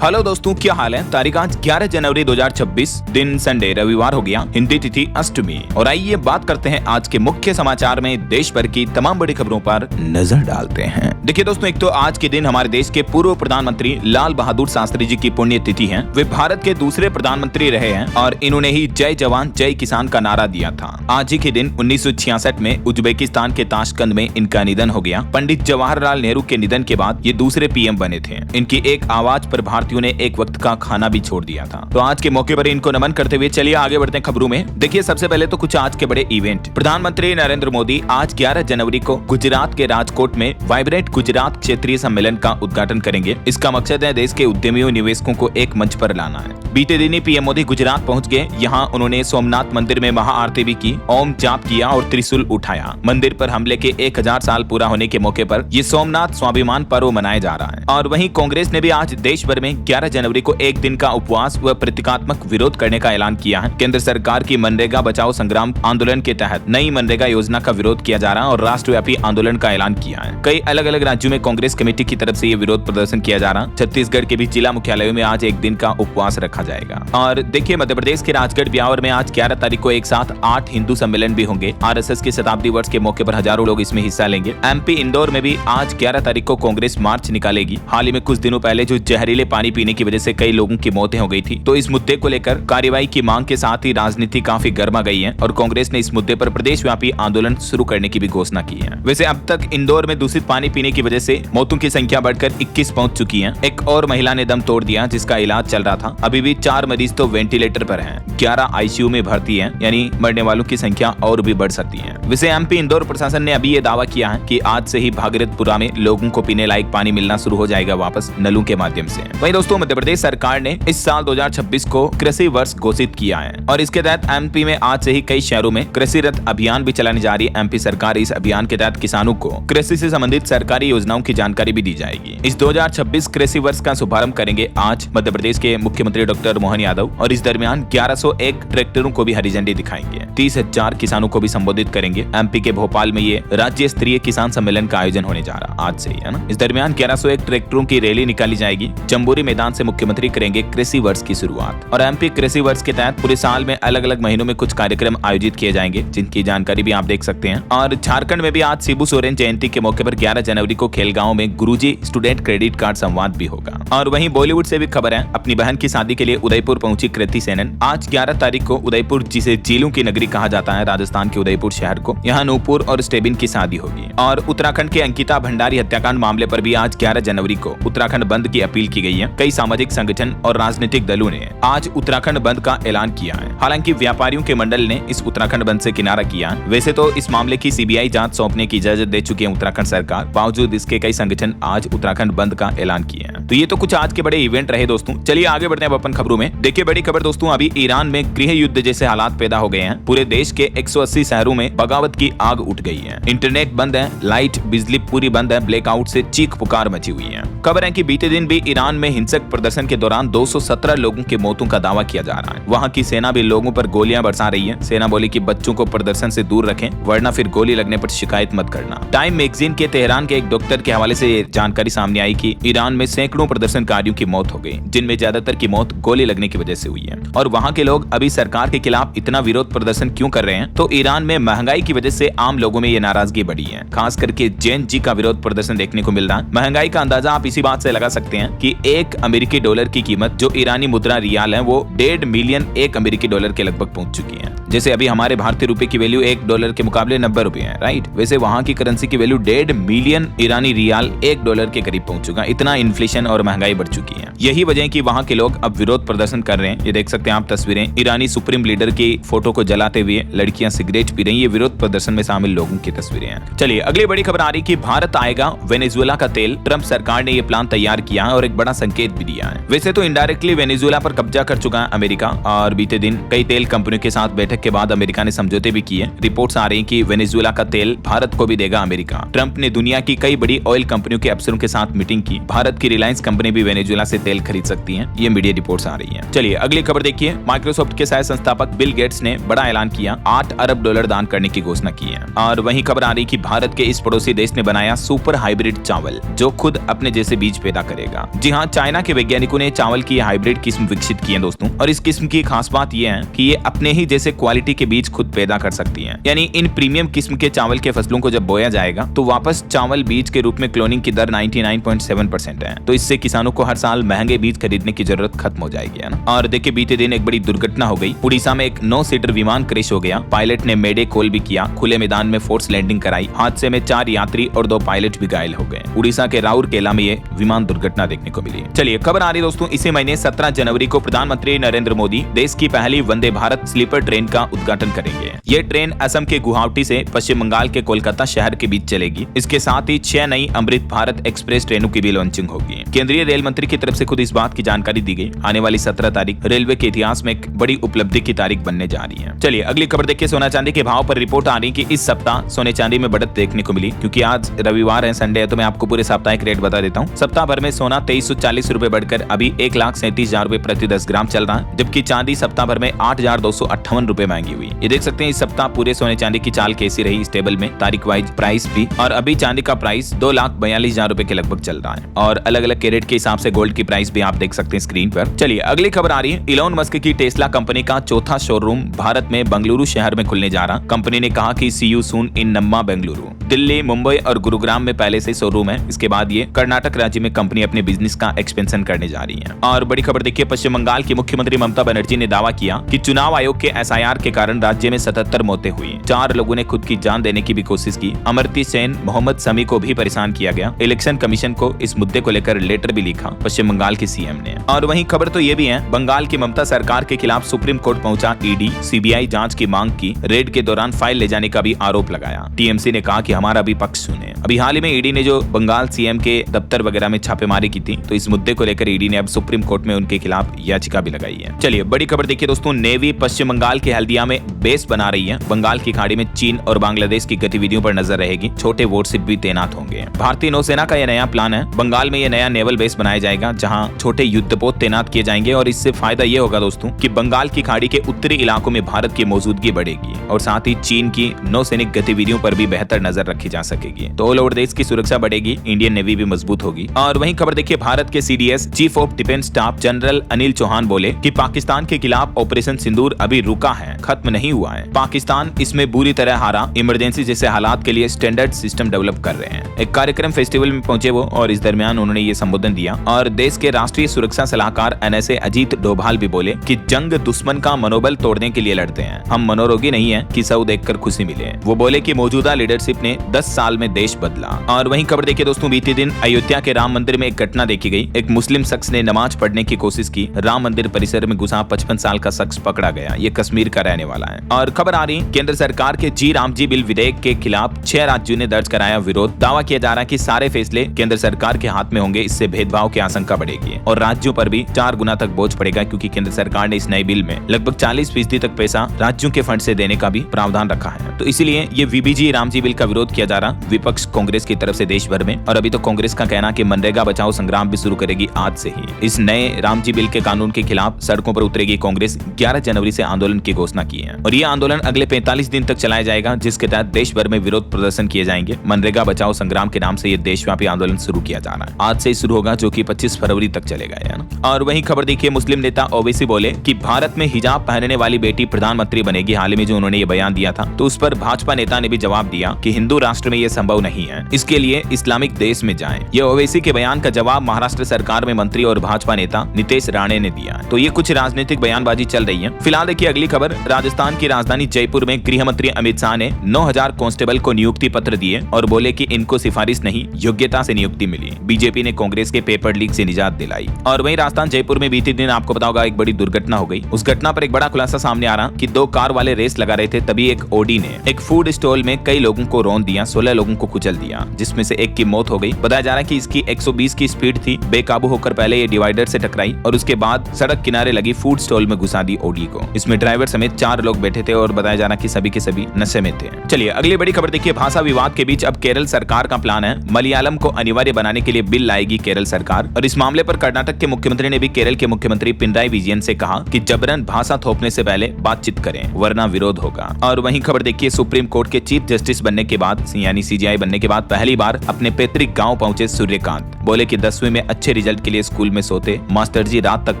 Hello दोस्तों, क्या हाल है। तारीख आज 11 जनवरी 2026, दिन संडे रविवार हो गया, हिंदी तिथि अष्टमी। और आइए बात करते हैं आज के मुख्य समाचार में देश भर की तमाम बड़ी खबरों पर नजर डालते हैं। देखिए दोस्तों, एक तो आज के दिन हमारे देश के पूर्व प्रधानमंत्री लाल बहादुर शास्त्री जी की पुण्यतिथि है। वे भारत के दूसरे प्रधानमंत्री रहे हैं और इन्होंने ही जय जवान जय किसान का नारा दिया था। आज ही के दिन 1966 में उज्बेकिस्तान के ताशकंद में इनका निधन हो गया। पंडित जवाहरलाल नेहरू के निधन के बाद ये दूसरे पीएम बने थे। इनकी एक आवाज पर भारतीयों ने एक वक्त का खाना भी छोड़ दिया था। तो आज के मौके पर इनको नमन करते हुए चलिए आगे बढ़ते हैं खबरों में। देखिए सबसे पहले तो कुछ आज के बड़े इवेंट। प्रधानमंत्री नरेंद्र मोदी आज 11 जनवरी को गुजरात के राजकोट में वाइब्रेंट गुजरात क्षेत्रीय सम्मेलन का उद्घाटन करेंगे। इसका मकसद है देश के उद्यमियों निवेशकों को एक मंच पर लाना है। बीते दिन ही पीएम मोदी गुजरात पहुंच गए। यहाँ उन्होंने सोमनाथ मंदिर में महाआरती भी की, ओम जाप किया और त्रिशूल उठाया। मंदिर पर हमले के 1000 साल पूरा होने के मौके पर ये सोमनाथ स्वाभिमान पर्व मनाया जा रहा है। और वहीं कांग्रेस ने भी आज देश भर में 11 जनवरी को एक दिन का उपवास व प्रतीकात्मक विरोध करने का ऐलान किया है। केंद्र सरकार की मनरेगा बचाओ संग्राम आंदोलन के तहत नई मनरेगा योजना का विरोध किया जा रहा है और राष्ट्रव्यापी आंदोलन का ऐलान किया है। कई अलग अलग राज्यों में कांग्रेस कमेटी की तरफ से ये विरोध प्रदर्शन किया जा रहा है। छत्तीसगढ़ के भी जिला मुख्यालयों में आज एक दिन का उपवास रखा जाएगा। और देखिए मध्य प्रदेश के राजगढ़ ब्यावर में आज 11 तारीख को एक साथ 8 हिंदू सम्मेलन भी होंगे। आरएसएस के शताब्दी वर्ष के मौके पर हजारों लोग इसमें हिस्सा लेंगे। एमपी इंदौर में भी आज 11 तारीख को कांग्रेस मार्च निकालेगी। हाल ही में कुछ दिनों पहले जो जहरीले पानी पीने की वजह से कई लोगों की मौतें हो गई थी, तो इस मुद्दे को लेकर कार्रवाई की मांग के साथ ही राजनीति काफी गर्मा गई है और कांग्रेस ने इस मुद्दे पर प्रदेशव्यापी आंदोलन शुरू करने की भी घोषणा की है। वैसे अब तक इंदौर में दूषित पानी पीने की वजह से मौतों की संख्या बढ़कर 21 पहुंच चुकी है। एक और महिला ने दम तोड़ दिया जिसका इलाज चल रहा था। अभी भी 4 मरीज तो वेंटिलेटर पर हैं, 11 आईसीयू में भर्ती हैं, यानी मरने वालों की संख्या और भी बढ़ सकती है। वैसे एमपी इंदौर प्रशासन ने अभी ये दावा किया है कि आज से ही भागीरथपुरा में लोगों को पीने लायक पानी मिलना शुरू हो जाएगा वापस नलों के माध्यम से। वहीं दोस्तों मध्य प्रदेश सरकार ने इस साल 2026 को कृषि वर्ष घोषित किया है और इसके तहत एमपी में आज से ही कई शहरों में कृषि रथ अभियान भी चलाने जा रही है। एमपी सरकार इस अभियान के तहत किसानों को कृषि से संबंधित सरकारी योजनाओं की जानकारी भी दी जाएगी। इस 2026 कृषि वर्ष का शुभारंभ करेंगे आज मध्य प्रदेश के मुख्यमंत्री डॉक्टर मोहन यादव और इस दरमियान 1101 ट्रैक्टरों को भी हरी झंडी दिखाएंगे। 30,000 किसानों को भी संबोधित करेंगे। एमपी के भोपाल में ये राज्य स्तरीय किसान सम्मेलन का आयोजन होने जा रहा आज से ही, है ना। इस दरमियान 1101 ट्रैक्टरों की रैली निकाली जाएगी। जम्बूरी मैदान से मुख्यमंत्री करेंगे कृषि वर्ष की शुरुआत। और एमपी कृषि वर्ष के तहत पूरे साल में अलग अलग महीनों में कुछ कार्यक्रम आयोजित किए जाएंगे जिनकी जानकारी भी आप देख सकते हैं। और झारखंड में भी आज शिबू सोरेन जयंती के मौके पर 11 जनवरी को खेलगांव में गुरुजी स्टूडेंट क्रेडिट कार्ड संवाद भी होगा। और वहीं बॉलीवुड से भी खबर है, अपनी बहन की शादी के लिए उदयपुर पहुंची कृति सेनन। आज 11 तारीख को उदयपुर, जिसे झीलों की नगरी कहा जाता है, राजस्थान के उदयपुर शहर को, यहाँ नूपुर और स्टेबिन की शादी होगी। और उत्तराखंड के अंकिता भंडारी हत्याकांड मामले पर भी आज 11 जनवरी को उत्तराखंड बंद की अपील की गई है। कई सामाजिक संगठन और राजनीतिक दलों ने आज उत्तराखंड बंद का ऐलान किया है। हालांकि व्यापारियों के मंडल ने इस उत्तराखंड बंद से किनारा किया। वैसे तो इस मामले की सीबीआई जांच सौंपने की इजाजत दे चुकी है उत्तराखंड सरकार। बावजूद इसके कई संगठन आज उत्तराखंड बंद का ऐलान किए हैं। तो ये तो कुछ आज के बड़े इवेंट रहे दोस्तों। चलिए आगे बढ़ते हैं अपन खबरों में। देखिए बड़ी खबर दोस्तों, अभी ईरान में गृह युद्ध जैसे हालात पैदा हो गए हैं। पूरे देश के 180 शहरों में बगावत की आग उठ गई है। इंटरनेट बंद है, लाइट बिजली पूरी बंद है, ब्लैकआउट से चीख पुकार मची हुई है। खबर है कि बीते दिन भी ईरान में हिंसक प्रदर्शन के दौरान 217 लोगों की मौतों का दावा किया जा रहा है। वहां की सेना भी लोगों पर गोलियां बरसा रही है। सेना बोली कि बच्चों को प्रदर्शन से दूर रखें वरना फिर गोली लगने पर शिकायत मत करना। टाइम मैगजीन के तेहरान के एक डॉक्टर के हवाले से जानकारी सामने आई कि ईरान में सैकड़ों प्रदर्शनकारियों की मौत हो गई, जिनमें ज्यादातर की मौत गोली लगने की वजह से हुई है। और वहां के लोग अभी सरकार के खिलाफ इतना विरोध प्रदर्शन क्यों कर रहे हैं? तो ईरान में महंगाई की वजह से आम लोगों में ये नाराजगी बढ़ी है। खास करके जैन जी का विरोध प्रदर्शन देखने को मिल रहा है। महंगाई का अंदाजा आप इसी बात से लगा सकते हैं कि 1 अमेरिकी डॉलर की कीमत जो ईरानी मुद्रा रियाल है वो 1.5 मिलियन 1 अमेरिकी डॉलर के लगभग पहुंच चुकी है। जैसे अभी हमारे भारतीय रुपए की वैल्यू 1 डॉलर के मुकाबले 90 रुपए है, राइट। वैसे वहां की करेंसी की वैल्यू 1.5 मिलियन ईरानी रियाल 1 डॉलर के करीब पहुंच चुका है। इतना इन्फ्लेशन और महंगाई बढ़ चुकी है। यही वजह है कि वहां के लोग अब विरोध प्रदर्शन कर रहे हैं। ये देख सकते हैं आप तस्वीरें, ईरानी सुप्रीम लीडर की फोटो को जलाते हुए लड़कियां सिगरेट पी रही। ये विरोध प्रदर्शन में शामिल लोगों की तस्वीरें हैं। चलिए अगली बड़ी खबर आ रही कि भारत आएगा वेनेजुएला का तेल। ट्रंप सरकार ने ये प्लान तैयार किया है और एक बड़ा संकेत भी दिया है। वैसे तो इनडायरेक्टली वेनेजुएला पर कब्जा कर चुका है अमेरिका और बीते दिन कई तेल कंपनियों के साथ बैठक के बाद अमेरिका ने समझौते भी किए। रिपोर्ट्स आ रही कि वेनेजुएला का तेल भारत को भी देगा अमेरिका। ट्रंप ने दुनिया की कई बड़ी ऑयल कंपनियों के अफसरों के साथ मीटिंग की। भारत की रिलायंस कंपनी भी वेनेजुएला से डेल खरीद सकती हैं, ये मीडिया रिपोर्ट्स आ रही हैं। चलिए अगली खबर देखिए। माइक्रोसॉफ्ट के सह संस्थापक बिल गेट्स ने बड़ा ऐलान किया, $8 अरब दान करने की घोषणा की है। और वहीं खबर आ रही कि भारत के इस पड़ोसी देश ने बनाया सुपर हाइब्रिड चावल जो खुद अपने जैसे बीज पैदा करेगा। जी हाँ, चाइना के वैज्ञानिकों ने चावल की हाइब्रिड किस्म विकसित की है दोस्तों, और इस किस्म की खास बात यह है कि ये अपने ही जैसे क्वालिटी के बीज खुद पैदा कर सकती है। यानी इन प्रीमियम किस्म के चावल के फसलों को जब बोया जाएगा तो वापस चावल बीज के रूप में क्लोनिंग की दर 99.7% है। तो इससे किसानों को हर साल महंगे बीज खरीदने की जरूरत खत्म हो जाएगी, है ना। और देखिए बीते दिन एक बड़ी दुर्घटना हो गई। उड़ीसा में एक 9 सीटर विमान क्रैश हो गया। पायलट ने मेडे कॉल भी किया, खुले मैदान में फोर्स लैंडिंग कराई। हादसे में 4 यात्री और 2 पायलट भी घायल हो गए। उड़ीसा के राउरकेला में ये विमान दुर्घटना देखने को मिली। चलिए खबर आ रही दोस्तों, इसी महीने 17 जनवरी को प्रधानमंत्री नरेंद्र मोदी देश की पहली वंदे भारत स्लीपर ट्रेन का उद्घाटन करेंगे। ये ट्रेन असम के गुवाहाटी से पश्चिम बंगाल के कोलकाता शहर के बीच चलेगी। इसके साथ ही 6 नई अमृत भारत एक्सप्रेस ट्रेनों की भी लॉन्चिंग होगी। केंद्रीय रेल मंत्री की तरफ से खुद इस बात की जानकारी दी गई। आने वाली 17 तारीख रेलवे के इतिहास में एक बड़ी उपलब्धि की तारीख बनने जा रही है। चलिए अगली खबर देखिए। सोना चांदी के भाव पर रिपोर्ट आ रही कि इस सप्ताह सोने चांदी में बढ़त देखने को मिली। क्योंकि आज रविवार है, संडे है, तो मैं आपको पूरे साप्ताहिक रेट बता देता हूँ। सप्ताह भर में सोना 2340 रुपए बढ़कर अभी 1,37,000 रुपए प्रति 10 ग्राम चल रहा है, जबकि चांदी सप्ताह भर में 8,258 रुपए महंगी हुई। ये देख सकते हैं इस सप्ताह पूरे सोने चांदी की चाल कैसी रही इस टेबल में, तारीख वाइज प्राइस भी। और अभी चांदी का प्राइस 2,42,000 रुपए के लगभग चल रहा है। और अलग अलग कैरेट के हिसाब से गोल्ड की प्राइस भी आप देख सकते हैं स्क्रीन पर। चलिए अगली खबर आ रही है। इलॉन मस्क की टेस्ला कंपनी का चौथा शोरूम भारत में बेंगलुरु शहर में खुलने जा रहा। कंपनी ने कहा कि सी यू सून इन नम्मा बेंगलुरु। दिल्ली, मुंबई और गुरुग्राम में पहले से शोरूम है। इसके बाद ये कर्नाटक राज्य में कंपनी अपने बिजनेस का एक्सपेंशन करने जा रही है। और बड़ी खबर देखिए, पश्चिम बंगाल की मुख्यमंत्री ममता बनर्जी ने दावा किया कि चुनाव आयोग के एसआईआर के कारण राज्य में 77 मौतें हुई। 4 लोगों ने खुद की जान देने की भी कोशिश की। अमर्ती सेन, मोहम्मद समी को भी परेशान किया गया। इलेक्शन कमीशन को इस मुद्दे को लेकर लेटर भी लिखा पश्चिम बंगाल के सीएम ने। और वहीं खबर तो ये भी है, बंगाल की ममता सरकार के खिलाफ सुप्रीम कोर्ट पहुंचा ईडी। सीबीआई जांच की मांग की। रेड के दौरान फाइल ले जाने का भी आरोप लगाया। टीएमसी ने कहा कि हमारा भी पक्ष सुने। अभी हाल ही में ईडी ने जो बंगाल सीएम के दफ्तर वगैरह में छापेमारी की थी, तो इस मुद्दे को लेकर ईडी ने अब सुप्रीम कोर्ट में उनके खिलाफ याचिका भी लगाई है। चलिए बड़ी खबर देखिए दोस्तों, नेवी पश्चिम बंगाल के हल्दिया में बेस बना रही है। बंगाल की खाड़ी में चीन और बांग्लादेश की गतिविधियों पर नजर रहेगी। छोटे वॉरशिप भी तैनात होंगे। भारतीय नौसेना का यह नया प्लान है। बंगाल में यह नया नेवल बेस बनाया जाएगा जहां छोटे युद्धपोत तैनात किए जाएंगे। और इससे फायदा यह होगा दोस्तों कि बंगाल की खाड़ी के उत्तरी इलाकों में भारत की मौजूदगी बढ़ेगी और साथ ही चीन की नौसैनिक गतिविधियों पर भी बेहतर नजर रखी जा सकेगी। तो ऑल ओवर देश की सुरक्षा बढ़ेगी, इंडियन नेवी भी मजबूत होगी। और वहीं खबर देखिए, भारत के CDS chief of defence staff general Anil Chauhan बोले कि पाकिस्तान के खिलाफ ऑपरेशन सिंदूर अभी रुका है, खत्म नहीं हुआ है। पाकिस्तान इसमें बुरी तरह हारा। इमरजेंसी जैसे हालात के लिए स्टैंडर्ड सिस्टम डेवलप कर रहे हैं। एक कार्यक्रम फेस्टिवल में पहुंचे वो, और इस दरमियान उन्होंने ये संबोधन दिया। और देश के राष्ट्रीय सुरक्षा सलाहकार एनएसए अजीत डोभाल भी बोले कि जंग दुश्मन का मनोबल तोड़ने के लिए लड़ते हैं। हम मनोरोगी नहीं है कि सब देखकर खुशी मिले। वो बोले कि मौजूदा लीडरशिप ने 10 साल में देश बदला। और वहीं खबर देखिए दोस्तों, बीते दिन अयोध्या के राम मंदिर में एक घटना देखी गई। एक मुस्लिम शख्स ने नमाज पढ़ने की कोशिश की। राम मंदिर परिसर में घुसा 55 साल का शख्स पकड़ा गया। ये कश्मीर का रहने वाला है। और खबर आ रही, केंद्र सरकार के जी राम जी बिल विधेयक के खिलाफ 6 राज्यों ने दर्ज कराया विरोध। दावा किया जा रहा है कि सारे फैसले केंद्र सरकार के हाथ में होंगे। इससे भेदभाव की आशंका बढ़ेगी और राज्यों पर भी 4 गुना तक बोझ पड़ेगा, क्योंकि केंद्र सरकार ने इस नए बिल में लगभग 40% तक पैसा राज्यों के फंड से देने का भी प्रावधान रखा है। तो इसीलिए ये वीबीजी राम जी बिल का विरोध किया जा रहा विपक्ष कांग्रेस की तरफ से देश भर में। और अभी तो कांग्रेस का कहना कि मनरेगा बचाओ संग्राम भी शुरू करेगी आज से ही। इस नए राम जी बिल के कानून के खिलाफ सड़कों पर उतरेगी कांग्रेस। 11 जनवरी से आंदोलन की घोषणा की है और ये आंदोलन अगले 45 दिन तक चलाया जाएगा, जिसके तहत देश भर में विरोध प्रदर्शन किए जाएंगे। मनरेगा बचाओ संग्राम के नाम से ये देशव्यापी आंदोलन शुरू किया जा रहा है। आज से शुरू होगा, जो कि 25 फरवरी तक चलेगा, है ना। और वहीं खबर देखिए, मुस्लिम नेता ओवैसी बोले कि भारत में हिजाब पहनने वाली बेटी प्रधानमंत्री बनेगी। हाल ही में जो उन्होंने ये बयान दिया था, तो उस पर भाजपा नेता ने भी जवाब दिया कि हिंदू राष्ट्र में यह संभव नहीं है, इसके लिए इस्लामिक देश में जाएं। यह ओवैसी के बयान का जवाब महाराष्ट्र सरकार में मंत्री और भाजपा नेता नितेश राणे ने दिया। तो ये कुछ राजनीतिक बयानबाजी चल रही है। फिलहाल देखिए अगली खबर, राजस्थान की राजधानी जयपुर में गृह मंत्री अमित शाह ने 9000 कांस्टेबल को नियुक्ति पत्र दिए और बोले कि इनको सिफारिश नहीं, योग्यता से नियुक्ति मिली। बीजेपी ने कांग्रेस के पेपर लीक से निजात दिलाई। और वहीं राजस्थान जयपुर में बीते दिन आपको पता होगा एक बड़ी दुर्घटना हो गई। उस घटना पर एक बड़ा खुलासा सामने आ रहा कि 2 कार वाले रेस लगा रहे थे, तभी एक ऑडी ने एक फूड स्टॉल में कई लोगों को रौंद दिया, 16 लोगों को कुचल दिया, जिसमें से एक की मौत हो गई। बताया जा रहा है कि इसकी 120 की स्पीड थी। बेकाबू होकर पहले ये डिवाइडर से टकराई और उसके बाद सड़क किनारे लगी फूड स्टॉल में घुसा दी ऑडी को। इसमें ड्राइवर समेत 4 लोग बैठे थे और बताया जा रहा कि सभी के सभी नशे में थे। चलिए अगली बड़ी खबर देखिए, भाषा विवाद के बीच अब केरल सरकार का प्लान है। मलयालम को अनिवार्य बनाने के लिए बिल लाएगी केरल सरकार और इस मामले मामले पर कर्नाटक के मुख्यमंत्री ने भी केरल के मुख्यमंत्री पिनराई विजयन से कहा कि जबरन भाषा थोपने से पहले बातचीत करें वरना विरोध होगा। और वहीं खबर देखिए, सुप्रीम कोर्ट के चीफ जस्टिस बनने के बाद यानी सीजेआई बनने के बाद पहली बार अपने पैतृक गांव पहुंचे सूर्यकांत। बोले कि 10वीं में अच्छे रिजल्ट के लिए स्कूल में सोते, मास्टर जी रात तक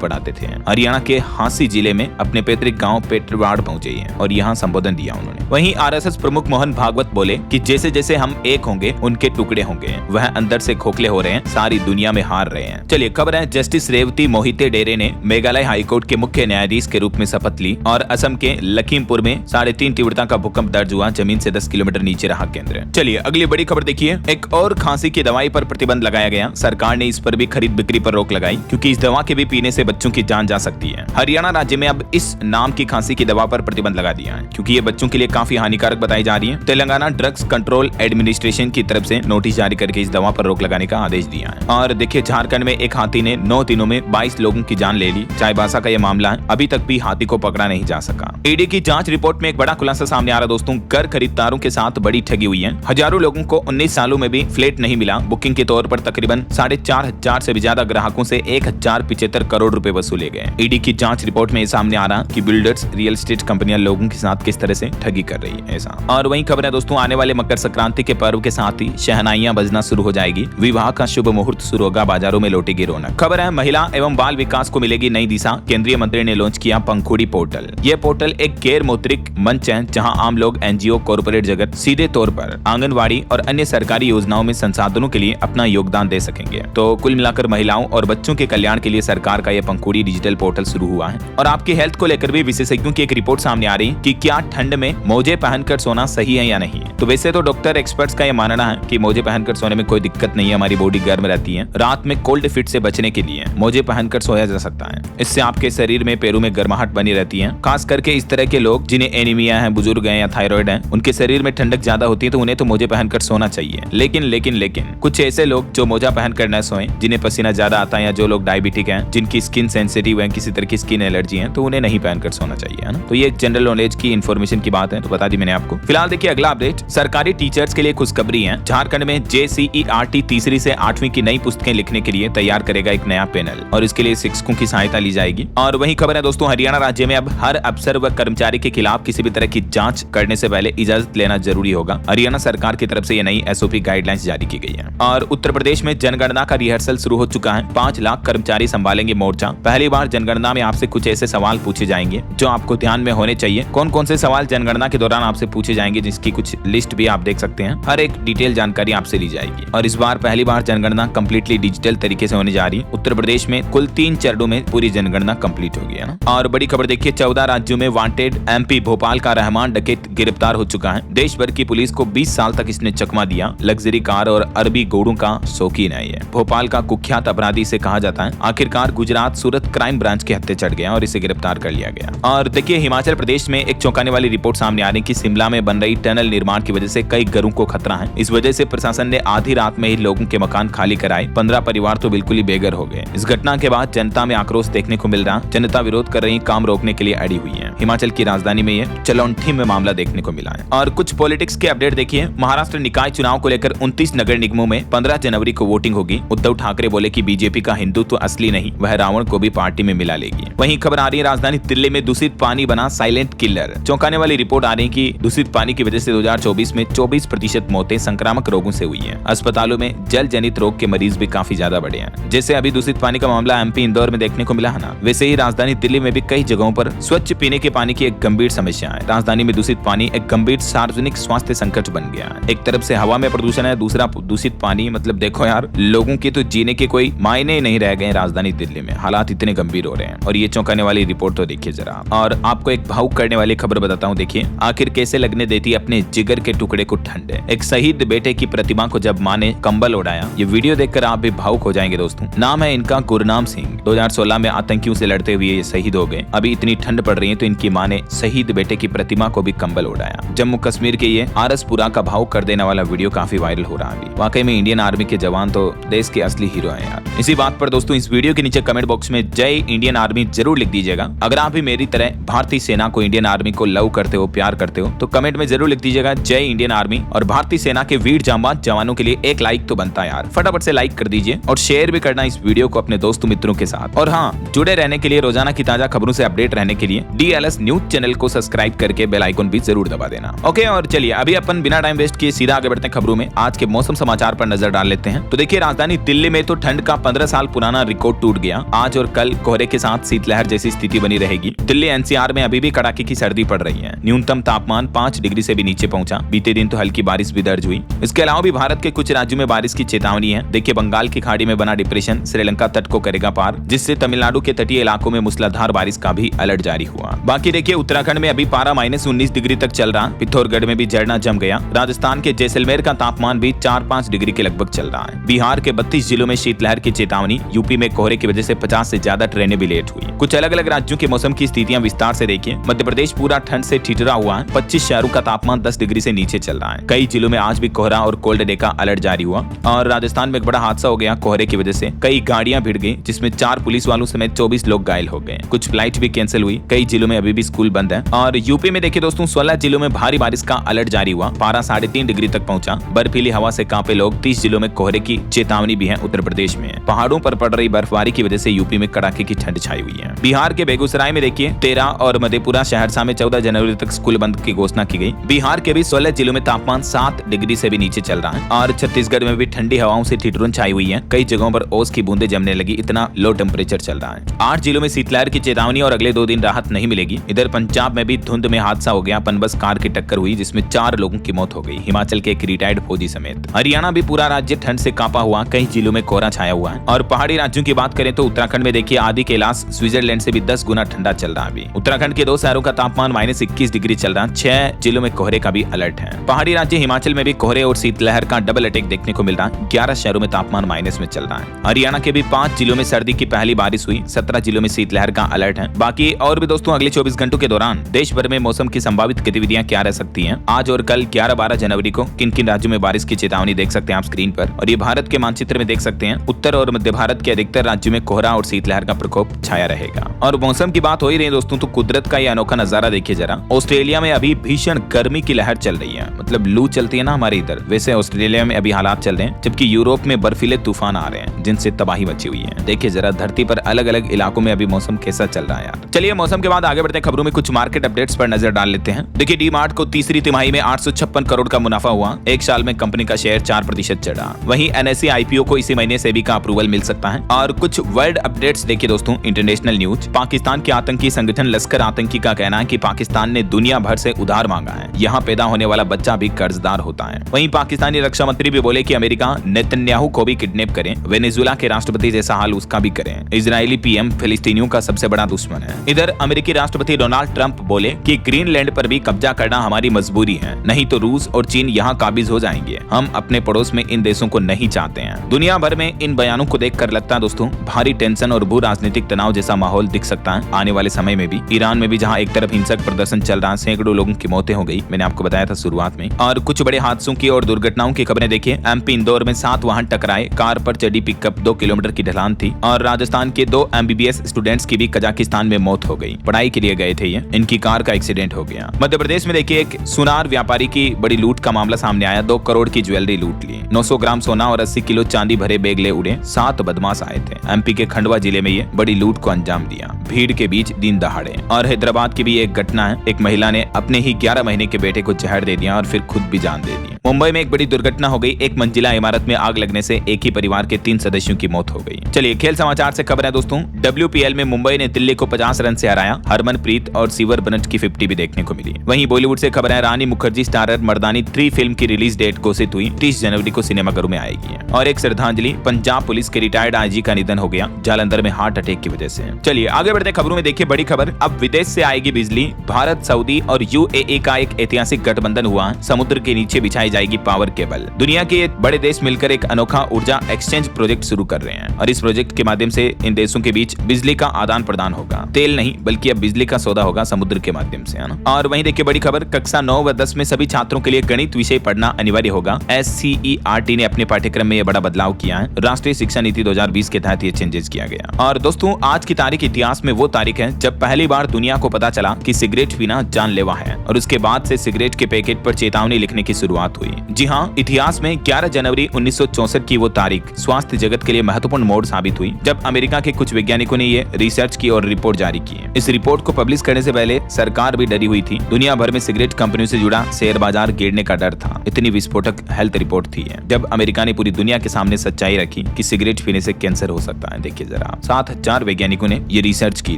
पढ़ाते थे। हरियाणा के हांसी जिले में अपने पैतृक गांव पेटरवाड़ पहुंचे हैं और यहाँ संबोधन दिया उन्होंने। वहीं आरएसएस प्रमुख मोहन भागवत बोले कि जैसे जैसे हम एक होंगे उनके टुकड़े होंगे, वह अंदर से खोखले हो रहे हैं, सारी दुनिया में हार रहे हैं। चलिए खबर है, जस्टिस रेवती मोहिते डेरे ने मेघालय हाईकोर्ट के मुख्य न्यायाधीश के रूप में शपथ ली और असम के लखीमपुर में 3.5 तीव्रता का भूकंप दर्ज हुआ, जमीन से 10 किलोमीटर नीचे रहा केंद्र। चलिए अगली बड़ी खबर देखिए, एक और खांसी की दवाई पर प्रतिबंध लगाया गया। सरकार ने इस पर भी खरीद बिक्री पर रोक लगाई क्योंकि इस दवा के भी पीने से बच्चों की जान जा सकती है। हरियाणा राज्य में अब इस नाम की खांसी की दवा पर प्रतिबंध लगा दिया है क्योंकि ये बच्चों के लिए काफी हानिकारक बताई जा रही है। तेलंगाना ड्रग्स कंट्रोल एडमिनिस्ट्रेशन की तरफ से नोटिस जारी करके इस दवा पर रोक लगाने का आदेश दिया है। और देखिए, झारखंड में एक हाथी ने 9 दिनों में 22 लोगों की जान ले ली। चाईबासा का यह मामला है, अभी तक भी हाथी को पकड़ा नहीं जा सका। ईडी की जांच रिपोर्ट में एक बड़ा खुलासा सामने आ रहा दोस्तों, घर खरीदारों के साथ बड़ी ठगी हुई है। हजारों लोगों को 19 सालों में भी फ्लैट नहीं मिला। बुकिंग के तौर पर तकरीबन 4,500 से भी ज्यादा ग्राहकों से 1,075 करोड़ रुपए वसूले गए। ईडी की जांच रिपोर्ट में सामने आ रहा कि बिल्डर्स, रियल एस्टेट कंपनियां लोगों के साथ किस तरह से ठगी कर रही है ऐसा। और वहीं खबर है दोस्तों, आने वाले मकर संक्रांति के पर्व के साथ ही शहनाइयां बजना शुरू हो जाएगी। विवाह का शुभ मुहूर्त शुरू होगा, बाजारों में लौटेगी रौनक। खबर है, महिला एवं बाल विकास को मिलेगी नई दिशा। केंद्रीय मंत्री ने लॉन्च किया पंखुड़ी पोर्टल। यह पोर्टल एक गैर मौद्रिक मंच है जहां आम लोग, एनजीओ, कॉर्पोरेट जगत सीधे तौर पर आंगनवाड़ी और अन्य सरकारी योजनाओं में संसाधनों के लिए अपना योगदान दे सकेंगे। तो कुल मिलाकर महिलाओं और बच्चों के कल्याण के लिए सरकार का यह पंखुड़ी डिजिटल पोर्टल शुरू हुआ है। और आपकी हेल्थ को लेकर भी विशेषज्ञों की एक रिपोर्ट सामने आ रही कि क्या ठंड में मोजे पहनकर सोना सही है या नहीं। तो वैसे तो डॉक्टर एक्सपर्ट्स का यह मानना है कि मोजे पहनकर सोने में कोई दिक्कत नहीं है, हमारी बॉडी गर्म रहती है। रात में कोल्ड फिट से बचने के लिए मोजे पहनकर सोया जा सकता है। इससे आपके शरीर में, पैरों में गर्माहट बनी रहती है। खास करके इस तरह के लोग जिन्हें एनीमिया है, बुजुर्ग हैं या थायराइड है, उनके शरीर में ठंडक ज्यादा होती है, तो उन्हें तो मोजे पहनकर सोना चाहिए। लेकिन कुछ ऐसे लोग जो मोजा पहनकर न सोएं, जिन्हें पसीना ज्यादा आता है या जो लोग डायबिटिक हैं, जिनकी स्किन सेंसिटिव है, किसी तरह की स्किन एलर्जी है, तो उन्हें नहीं पहनकर सोना चाहिए, है ना। तो ये एक जनरल नॉलेज की इन्फॉर्मेशन की बात है, तो बता दी मैंने आपको। फिलहाल देखिए अगला अपडेट, सरकारी टीचर्स के लिए खुशखबरी है। झारखंड में JCERT 3री से 8वीं की नई पुस्तकें लिखने के लिए तैयार करेगा एक नया पैनल और इसके लिए शिक्षकों की सहायता ली जाएगी। और वही खबर है दोस्तों, हरियाणा राज्य में अब हर अफसर व कर्मचारी के खिलाफ किसी भी तरह की जांच करने से पहले इजाजत लेना जरूरी होगा। हरियाणा सरकार की तरफ से ये नई SOP गाइडलाइंस जारी की गई है। और उत्तर प्रदेश में जनगणना का रिहर्सल शुरू हो चुका है। 5 लाख कर्मचारी संभालेंगे मोर्चा। पहली बार जनगणना में आपसे कुछ ऐसे सवाल पूछे जाएंगे जो आपको ध्यान में होने चाहिए। कौन कौन से सवाल जनगणना के दौरान आपसे पूछे जाएंगे, जिसकी कुछ लिस्ट भी आप देख सकते हैं। हर एक डिटेल जानकारी आपसे ली जाएगी। और इस बार पहली बार जनगणना कंप्लीटली डिजिटल तरीके से होने जा रही है। उत्तर प्रदेश में कुल 3 चरणों में पूरी जनगणना कंप्लीट हो गई है ना। और बड़ी खबर देखिए, 14 राज्यों में वांटेड MP भोपाल का रहमान डकैत गिरफ्तार हो चुका है। देश भर की पुलिस को 20 साल तक इसने चकमा दिया। लग्जरी कार और अरबी घोड़ों का शौकीन है ये। भोपाल का कुख्यात अपराधी से कहा जाता है। आखिरकार गुजरात सूरत क्राइम ब्रांच के हत्थे चढ़ गया और इसे गिरफ्तार कर लिया गया। और देखिए, हिमाचल प्रदेश में एक चौंकाने वाली रिपोर्ट सामने आ रही कि शिमला में बन रही टनल निर्माण की वजह से कई घरों को खतरा है। इस वजह से प्रशासन ने आधी रात में ही लोगों के मकान खाली कराए। 15 परिवार तो बिल्कुल ही बेघर हो गए। इस घटना के बाद जनता में आक्रोश देखने को मिल रहा। जनता विरोध कर रही, काम रोकने के लिए अड़ी हुई है। हिमाचल की राजधानी में यह चलौंठी में मामला देखने को मिला है। और कुछ पॉलिटिक्स के अपडेट देखिए, महाराष्ट्र निकाय चुनाव को लेकर 29 नगर निगमों में 15 जनवरी को वोटिंग होगी। उद्धव ठाकरे बोले कि बीजेपी का हिंदुत्व असली नहीं, वह रावण को भी पार्टी में मिला लेगी। वहीं खबर आ रही है, राजधानी दिल्ली में दूषित पानी बना साइलेंट किलर। चौंकाने वाली रिपोर्ट आ रही है कि दूषित पानी की वजह से 2024 में 24% मौतें संक्रामक रोगों से हुई हैं। अस्पतालों में जल जनित रोग के मरीज भी काफी ज्यादा बढ़े हैं। जैसे अभी दूषित पानी का मामला MP इंदौर में देखने को मिला है ना, वैसे ही राजधानी दिल्ली में भी कई जगहों पर स्वच्छ पीने के पानी की एक गंभीर समस्या है। राजधानी में दूषित पानी एक गंभीर सार्वजनिक स्वास्थ्य संकट बन गया है। एक तरफ से हवा में प्रदूषण है, दूसरा दूषित पानी। मतलब देखो यार, लोगों के तो जीने के कोई मायने नहीं रह गए। राजधानी दिल्ली में हालात इतने गंभीर हो रहे हैं और ये चौंकाने वाली रिपोर्ट तो देखिए जरा। और आपको एक भावुक करने वाली खबर बताता हूँ। देखिए, आखिर कैसे लगने देती अपने जिगर के टुकड़े को ठंड। एक शहीद बेटे की प्रतिमा को जब मां ने कंबल ओढ़ाया, ये वीडियो देखकर आप भी भावुक हो जाएंगे दोस्तों। नाम है इनका गुरनाम सिंह। 2016 में आतंकियों से लड़ते हुए ये शहीद हो गए। अभी इतनी ठंड पड़ रही है तो इन इनकी मां ने शहीद बेटे की प्रतिमा को भी कंबल उड़ाया। जम्मू कश्मीर के ये आरसपुरा का भावुक कर देने वाला वीडियो काफी वायरल हो रहा है। वाकई में इंडियन आर्मी के जवान तो देश के असली हीरो हैं यार। इसी बात पर दोस्तों इस वीडियो के नीचे कमेंट बॉक्स में जय इंडियन आर्मी जरूर लिख दीजिएगा। अगर आप भी मेरी तरह भारतीय सेना को, इंडियन आर्मी को लव करते हो, प्यार करते हो, तो कमेंट में जरूर लिख दीजिएगा जय इंडियन आर्मी। और भारतीय सेना के वीर जांबाज जवानों के लिए एक लाइक तो बनता है यार। फटाफट से लाइक कर दीजिए और शेयर भी करना इस वीडियो को अपने दोस्तों मित्रों के साथ। और हाँ, जुड़े रहने के लिए, रोजाना की ताजा खबरों से अपडेट रहने के लिए DLS न्यूज चैनल को सब्सक्राइब करके बेल आइकन भी जरूर दबा देना। ओके, और चलिए अभी अपन बिना टाइम वेस्ट किए सीधा आगे बढ़ते हैं खबरों में। आज के मौसम समाचार पर नजर डाल लेते हैं। तो देखिए, राजधानी दिल्ली में तो ठंड का 15 साल पुराना रिकॉर्ड टूट गया। आज और कल कोहरे के साथ शीतलहर जैसी स्थिति बनी रहेगी। दिल्ली NCR में अभी भी कड़ाके की सर्दी पड़ रही है। न्यूनतम तापमान 5 डिग्री से भी नीचे पहुंचा। बीते दिन तो हल्की बारिश भी दर्ज हुई। इसके अलावा भी भारत के कुछ राज्यों में बारिश की चेतावनी है। देखिए, बंगाल की खाड़ी में बना डिप्रेशन श्रीलंका तट को करेगा पार, जिससे तमिलनाडु के तटीय इलाकों में मूसलाधार बारिश का भी अलर्ट जारी हुआ। बाकी देखिए, उत्तराखंड में अभी पारा -19 डिग्री तक चल रहा। पिथौरागढ़ में भी झरना जम गया। राजस्थान के जैसलमेर का तापमान भी 4-5 डिग्री के लगभग चल रहा है। बिहार के 32 जिलों में शीतलहर की चेतावनी। यूपी में कोहरे की वजह से 50 से ज्यादा ट्रेनें भी लेट हुई। कुछ अलग अलग राज्यों के मौसम की स्थितियां विस्तार से देखिए। मध्य प्रदेश पूरा ठंड से ठिठुरा हुआ है। 25 शहरों का तापमान 10 डिग्री से नीचे चल रहा है। कई जिलों में आज भी कोहरा और कोल्ड डे का अलर्ट जारी हुआ। और राजस्थान में एक बड़ा हादसा हो गया कोहरे की वजह से। कई गाड़ियां भिड़ गई, जिसमें 4 पुलिस वालों समेत 24 लोग घायल हो गए। कुछ फ्लाइट भी कैंसिल हुई। कई जिलों में अभी भी स्कूल बंद है। और यूपी में देखिए दोस्तों, 16 जिलों में भारी बारिश का अलर्ट जारी हुआ। पारा 3.5 डिग्री तक पहुंचा। बर्फीली हवा से कांपे लोग। 30 जिलों में कोहरे की चेतावनी भी है। उत्तर प्रदेश में पहाड़ों पर पड़ रही बर्फबारी की वजह से यूपी में कड़ाके की ठंड छाई हुई है। बिहार के बेगूसराय में देखिए 13 और मधेपुरा सहरसा में 14 जनवरी तक स्कूल बंद की घोषणा की गई। बिहार के भी 16 जिलों में तापमान 7 डिग्री से भी नीचे चल रहा है। और छत्तीसगढ़ में भी ठंडी हवाओं से ठिठुरन छाई हुई है। कई जगहों पर ओस की बूंदे जमने लगी, इतना लो टेम्परेचर चल रहा है। 8 जिलों में शीतलहर की चेतावनी और अगले 2 दिन राहत नहीं मिलेगी। इधर पंजाब में भी धुंध में हादसा हो गया। पनबस कार की टक्कर हुई, जिसमें 4 लोगों की मौत हो गई, हिमाचल के एक रिटायर्ड फौजी समेत। हरियाणा भी पूरा राज्य ठंड से कांपा हुआ। कई जिलों में कोहरा छाया हुआ है। और पहाड़ी राज्यों की बात करें तो उत्तराखंड में देखिए, आदि कैलाश स्विट्जरलैंड से भी 10 गुना ठंडा चल रहा है। अभी उत्तराखंड के 2 शहरों का तापमान -21 डिग्री चल रहा है। 6 जिलों में कोहरे का भी अलर्ट है। पहाड़ी राज्य हिमाचल में भी कोहरे और शीतलहर का डबल अटैक देखने को मिल रहा है। 11 शहरों में तापमान माइनस में चल रहा है। हरियाणा के भी 5 जिलों में सर्दी की पहली बारिश हुई। 17 जिलों में शीतलहर का अलर्ट है। बाकी और भी दोस्तों, अगले 24 घंटों के दौरान देश भर में मौसम की संभावित गतिविधियां क्या रह सकती हैं। आज और कल 11-12 जनवरी को किन किन राज्यों में बारिश की चेतावनी देख सकते हैं आप स्क्रीन पर। और ये भारत के मानचित्र में देख सकते हैं। उत्तर और मध्य भारत के अधिकतर राज्यों में कोहरा और शीतलहर का प्रकोप छाया रहेगा। और मौसम की बात हो ही रही है दोस्तों, तो कुदरत का यह अनोखा नजारा देखिए जरा। ऑस्ट्रेलिया में अभी भीषण गर्मी की लहर चल रही है। मतलब लू चलती है ना हमारे इधर, वैसे ऑस्ट्रेलिया में अभी हालात चल रहे हैं। जबकि यूरोप में बर्फीले तूफान आ रहे हैं, जिनसे तबाही मची हुई है। देखिए जरा धरती पर अलग अलग इलाकों में अभी मौसम कैसा चल रहा है यार। चलिए मौसम के बाद आगे बढ़ते हैं खबरों में। कुछ मार्केट अपडेट्स पर नजर डाल लेते हैं। देखिए, डी मार्ट को तीसरी तिमाही में 856 करोड़ का मुनाफा हुआ। एक साल में कंपनी का शेयर 4% चढ़ा। वहीं NSE IPO को इसी महीने सेबी का अप्रूवल मिल सकता है। और कुछ वर्ल्ड अपडेट्स देखिए दोस्तों। International news. पाकिस्तान के आतंकी संगठन लश्कर आतंकी का कहना है कि पाकिस्तान ने दुनिया भर से उधार मांगा है। यहाँ पैदा होने वाला बच्चा भी कर्जदार होता है। वहीं पाकिस्तानी रक्षा मंत्री भी बोले कि अमेरिका नेतन्याहू को भी किडनैप करें। वेनेजुएला के राष्ट्रपति जैसा हाल उसका भी करें। इजरायली PM फिलिस्तीनियों का सबसे बड़ा दुश्मन है। इधर अमेरिकी राष्ट्रपति डोनाल्ड ट्रंप बोले कि ग्रीनलैंड पर भी कब्जा करना हमारी मजबूरी है, नहीं तो रूस और चीन यहाँ काबिज हो जाएंगे। हम अपने पड़ोस में इन देशों को नहीं चाहते हैं। दुनिया भर में इन बयानों को देखकर लगता है दोस्तों, भारी टेंशन और भू राजनीतिक तनाव जैसा माहौल दिख सकता है आने वाले समय में भी। ईरान में भी जहाँ एक तरफ हिंसक प्रदर्शन चल रहा है, सैकड़ों लोगों की मौतें हो गई, मैंने आपको बताया था शुरुआत में। और कुछ बड़े हादसों की और दुर्घटनाओं की खबरें देखिए। MP इंदौर में 7 वाहन टकराए। कार पर चढ़ी पिकअप 2 किलोमीटर की ढलान थी। और राजस्थान के 2 MBBS स्टूडेंट्स की भी कजाकिस्तान में मौत हो गई। पढ़ाई के लिए गए थे ये, इनकी कार का एक्सीडेंट हो गया। मध्य प्रदेश में देखिए, एक सुनार व्यापारी की बड़ी लूट का मामला सामने आया। 2 करोड़ की ज्वेलरी लूट ली। 900 ग्राम सोना और 80 किलो चांदी भरे बैग ले उड़े। 7 बदमाश आए थे। MP के खंडवा जिले में ये बड़ी लूट को अंजाम दिया, भीड़ के बीच दिन दहाड़े। और हैदराबाद की भी एक घटना है। एक महिला ने अपने ही 11 महीने के बेटे को जहर दे दिया और फिर खुद भी जान दे दी। मुंबई में एक बड़ी दुर्घटना हो गई। एक मंजिला इमारत में आग लगने से एक ही परिवार के 3 सदस्यों की मौत हो गई। चलिए खेल समाचार से खबर है दोस्तों। WPL में मुंबई ने दिल्ली को 50 रन से हराया। हरमनप्रीत और सीवर बनट की 50 भी देखने को मिली। वहीं बॉलीवुड से खबर है, रानी मुखर्जी स्टारर मर्दानी 3 फिल्म की रिलीज डेट घोषित हुई। 30 जनवरी को सिनेमाघरों में आएगी। और एक श्रद्धांजलि, पंजाब पुलिस के रिटायर्ड IG का निधन हो गया जालंधर में हार्ट अटैक की वजह से। चलिए आगे बढ़ते खबरों में। देखिए बड़ी खबर, अब विदेश से आएगी बिजली। भारत, सऊदी और UAE का एक ऐतिहासिक गठबंधन हुआ। समुद्र के नीचे बिछाई जाएगी पावर केबल। दुनिया के बड़े देश मिलकर एक अनोखा ऊर्जा एक्सचेंज प्रोजेक्ट शुरू कर रहे हैं। और इस प्रोजेक्ट के माध्यम से इन देशों के बीच बिजली का आदान प्रदान होगा। तेल नहीं, बल्कि अब बिजली बिजली का सौदा होगा समुद्र के माध्यम से, है ना। और वहीं देखिए बड़ी खबर, कक्षा 9 व 10 में सभी छात्रों के लिए गणित विषय पढ़ना अनिवार्य होगा। SCERT ने अपने पाठ्यक्रम में यह बड़ा बदलाव किया है। राष्ट्रीय शिक्षा नीति 2020 के तहत ये चेंजेस किया गया। और दोस्तों आज की तारीख इतिहास में वो तारीख है जब पहली बार दुनिया को पता चला कि सिगरेट पीना जानलेवा है, और उसके बाद से सिगरेट के पैकेट पर चेतावनी लिखने की शुरुआत हुई। जी हाँ, इतिहास में 11 जनवरी 1964 की वो तारीख स्वास्थ्य जगत के लिए महत्वपूर्ण मोड़ साबित हुई, जब अमेरिका के कुछ वैज्ञानिकों ने ये रिसर्च की और रिपोर्ट जारी की। इस रिपोर्ट को पब्लिश करने से पहले सरकार भी डरी हुई थी। दुनिया भर में सिगरेट कंपनियों से जुड़ा शेयर बाजार गिरने का डर था। इतनी विस्फोटक हेल्थ रिपोर्ट थी जब अमेरिका ने पूरी दुनिया के सामने सच्चाई रखी कि सिगरेट पीने से कैंसर हो सकता है। देखिए जरा, 7000 वैज्ञानिकों ने ये रिसर्च की